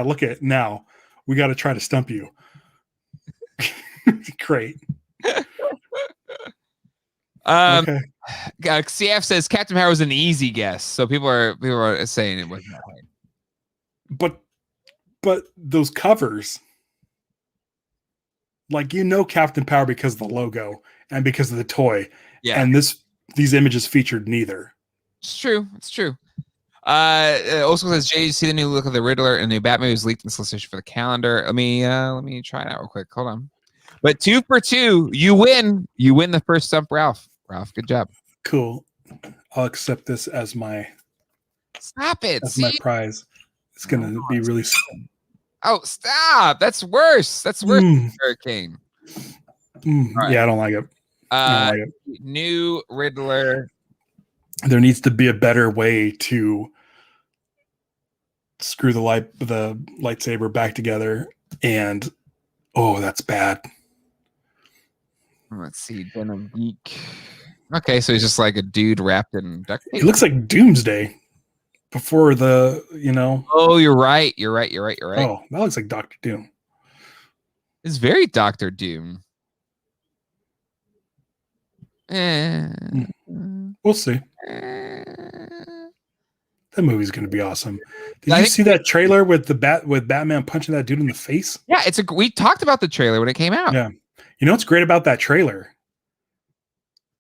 look at now. We got to try to stump you. Great. Okay. CF says Captain Power was an easy guess, so people are saying it wasn't that hard. But those covers, like Captain Power because of the logo and because of the toy, and these images featured neither. It's true. Also says, Jay, you see the new look of the Riddler and the new Batman who's leaked in solicitation for the calendar. Let me try it out real quick. Hold on. But 2 for 2, you win. You win the first Stump Ralph. Ralph, good job. Cool. I'll accept this as my. Stop it. That's my prize. It's gonna be really. Oh, stop! That's worse. Hurricane. Right. Yeah, I don't like it. New Riddler. There needs to be a better way to screw the lightsaber back together, and that's bad. Let's see, Denim Geek. Okay, so he's just like a dude wrapped in duct tape. It looks like Doomsday before the, Oh, you're right. You're right. Oh, that looks like Doctor Doom. It's very Doctor Doom. We'll see. That movie's going to be awesome. Did you see that trailer with Batman punching that dude in the face? Yeah, we talked about the trailer when it came out. Yeah. You know what's great about that trailer?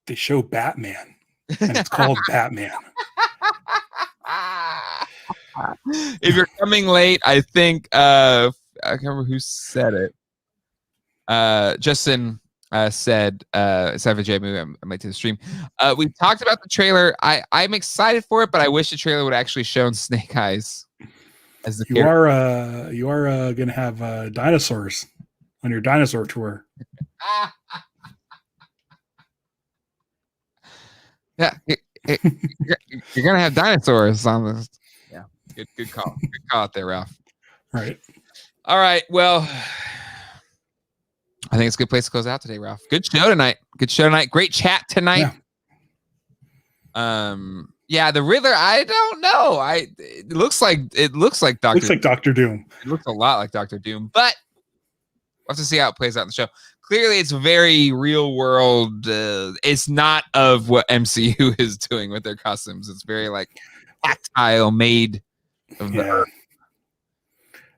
They show Batman, and it's called Batman. If you're coming late, I think I can't remember who said it. Justin said Savage J movie. I'm late to the stream. We talked about the trailer. I'm excited for it, but I wish the trailer would actually shown Snake Eyes as the character. You are gonna have dinosaurs on your dinosaur tour. Yeah, you're gonna have dinosaurs on this. Yeah, good call. Good call out there, Ralph. Right. All right. Well, I think it's a good place to close out today, Ralph. Good show tonight. Great chat tonight. Yeah. The Riddler. I don't know. It looks like Doctor. Looks like Doctor Doom. It looks a lot like Doctor Doom, but we'll have to see how it plays out in the show. Clearly, it's very real world. It's not of what MCU is doing with their costumes. It's very like tactile, made of the earth.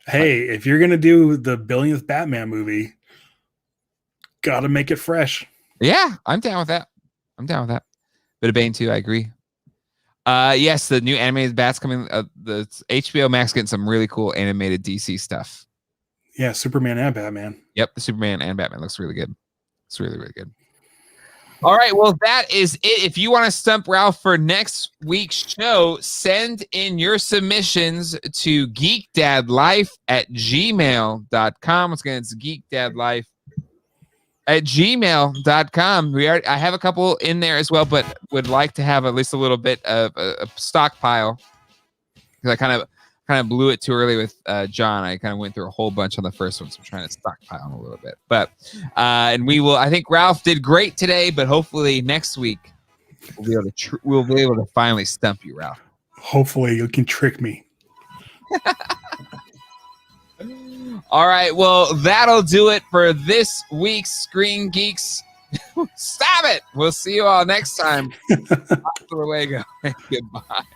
Hey, if you're gonna do the billionth Batman movie, gotta make it fresh. Yeah, I'm down with that. Bit of Bane too. I agree. Yes, the new animated Bats coming. The HBO Max getting some really cool animated DC stuff. Yeah, Superman and Batman. Yep, the Superman and Batman looks really good. It's really, really good. All right, well, that is it. If you want to stump Ralph for next week's show, send in your submissions to geekdadlife@gmail.com. Once again, it's geekdadlife@gmail.com. I have a couple in there as well, but would like to have at least a little bit of a stockpile because I kind of blew it too early with John. I kind of went through a whole bunch on the first one, so I'm trying to stockpile them a little bit. But and we will. I think Ralph did great today, but hopefully next week we'll be able to finally stump you, Ralph. Hopefully you can trick me. All right, well, that'll do it for this week's Screen Geeks. Stop it! We'll see you all next time. Hasta luego. Goodbye.